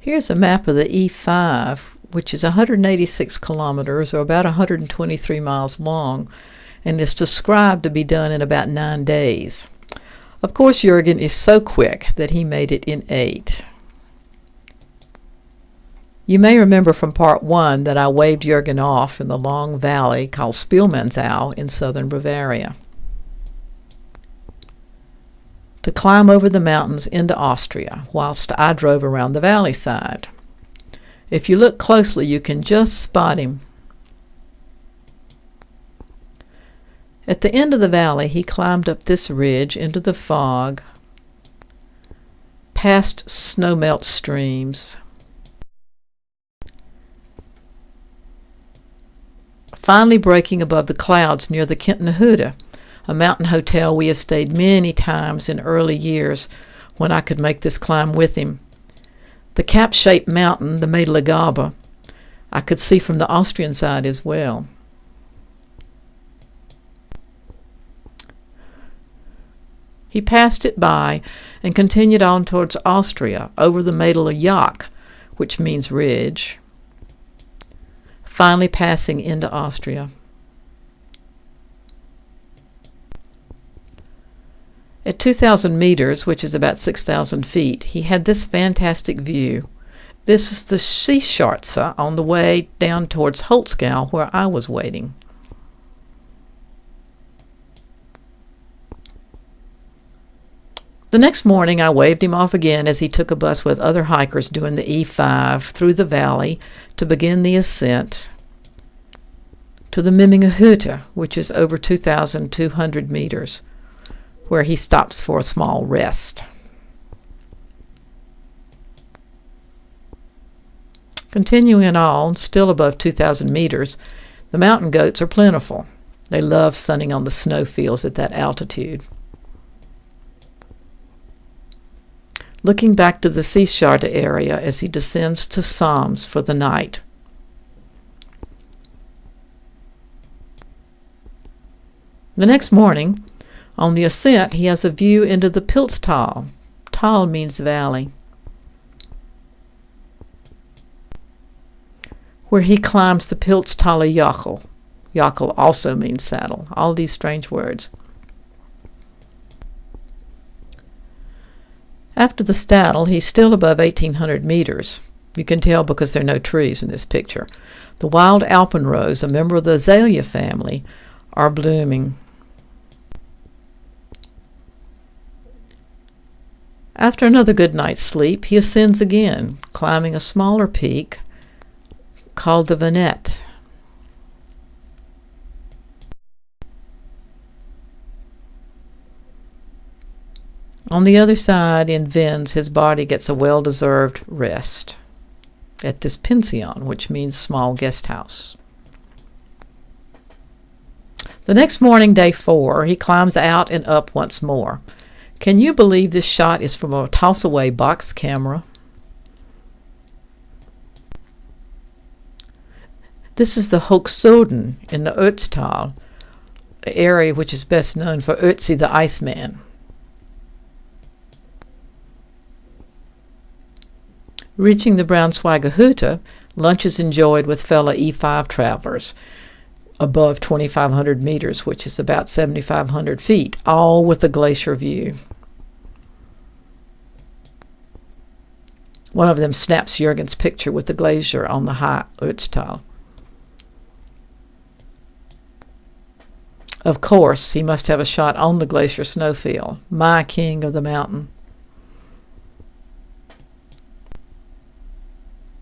Here's a map of the E5, which is 186 kilometers or about 123 miles long, and is described to be done in about 9 days. Of course, Jürgen is so quick that he made it in 8. You may remember from part 1 that I waved Jürgen off in the long valley called Spielmannsau in southern Bavaria to climb over the mountains into Austria, whilst I drove around the valley side. If you look closely, you can just spot him. At the end of the valley, he climbed up this ridge into the fog, past snowmelt streams, finally breaking above the clouds near the Kentnerhütte, a mountain hotel we have stayed many times in early years when I could make this climb with him. The cap-shaped mountain, the Mädelagabe, I could see from the Austrian side as well. He passed it by and continued on towards Austria over the Mädeljoch, which means ridge, finally passing into Austria. At 2,000 meters, which is about 6,000 feet, he had this fantastic view. This is the Seescharze on the way down towards Holzgau, where I was waiting. The next morning, I waved him off again as he took a bus with other hikers doing the E5 through the valley to begin the ascent to the Mimmingerhütte, which is over 2,200 meters. Where he stops for a small rest. Continuing on, still above 2,000 meters, the mountain goats are plentiful. They love sunning on the snowfields at that altitude. Looking back to the Seescharze area as he descends to Sams for the night. The next morning, on the ascent, he has a view into the Pilztal. Tal means valley, where he climbs the Pilztaler Jochel. Jochel also means saddle. All these strange words. After the Stadel, he's still above 1,800 meters. You can tell because there are no trees in this picture. The wild alpenrose, a member of the azalea family, are blooming. After another good night's sleep, he ascends again, climbing a smaller peak called the Venet. On the other side, in Vins, his body gets a well-deserved rest at this pension, which means small guest house. The next morning, day 4, he climbs out and up once more. Can you believe this shot is from a toss-away box camera? This is the Hochsoden in the Ötztal, the area which is best known for Ötzi the Iceman. Reaching the Braunschweiger Hütte, lunch is enjoyed with fellow E5 travelers above 2,500 meters, which is about 7,500 feet, all with a glacier view. One of them snaps Jürgen's picture with the glacier on the high Ötztal. Of course, he must have a shot on the glacier snowfield, my king of the mountain.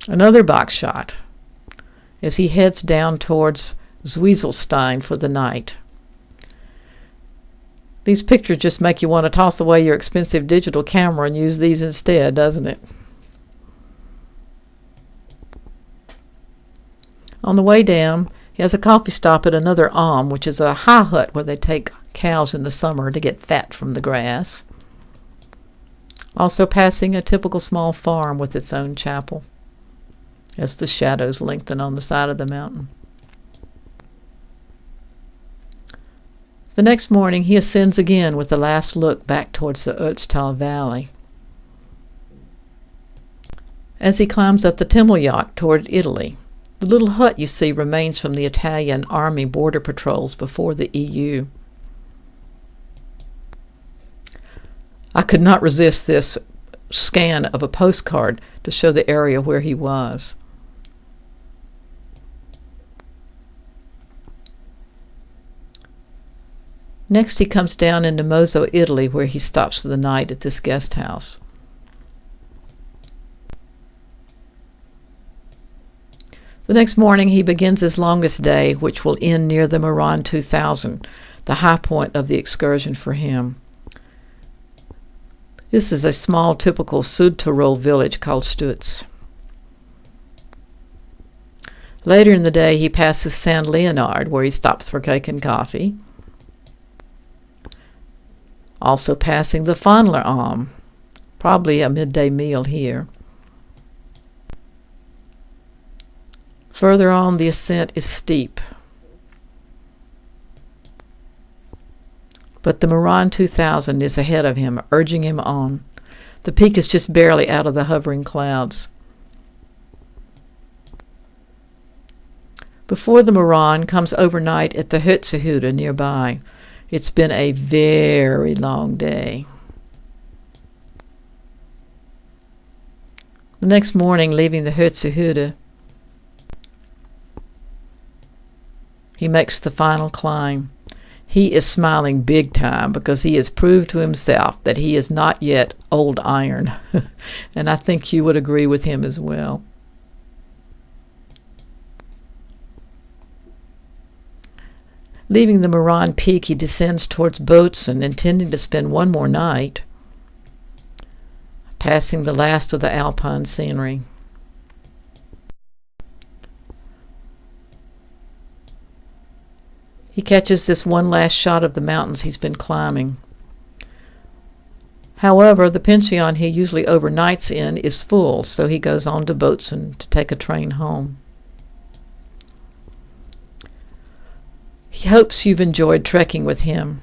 Another box shot as he heads down towards Zwieselstein for the night. These pictures just make you want to toss away your expensive digital camera and use these instead, doesn't it? On the way down, he has a coffee stop at another which is a high hut where they take cows in the summer to get fat from the grass. Also passing a typical small farm with its own chapel as the shadows lengthen on the side of the mountain. The next morning, he ascends again with the last look back towards the Ötztal Valley. As he climbs up the Timmeljak toward Italy, the little hut you see remains from the Italian Army border patrols before the EU. I could not resist this scan of a postcard to show the area where he was. Next, he comes down into Mozo, Italy, where he stops for the night at this guest house. The next morning, he begins his longest day, which will end near the Meran 2000, the high point of the excursion for him. This is a small, typical Südtirol village called Stutz. Later in the day, he passes San Leonard, where he stops for cake and coffee. Also passing the Fondler Alm, probably a midday meal here. Further on, the ascent is steep. But the Meran 2000 is ahead of him, urging him on. The peak is just barely out of the hovering clouds. Before the Meran comes overnight at the Hütte nearby. It's been a very long day. The next morning, leaving the Hütte, he makes the final climb. He is smiling big time because he has proved to himself that he is not yet old iron. And I think you would agree with him as well. Leaving the Meran peak, he descends towards Bozen, intending to spend one more night, passing the last of the alpine scenery. He catches this one last shot of the mountains he's been climbing. However, the pension he usually overnights in is full, so he goes on to Bozen to take a train home. He hopes you've enjoyed trekking with him.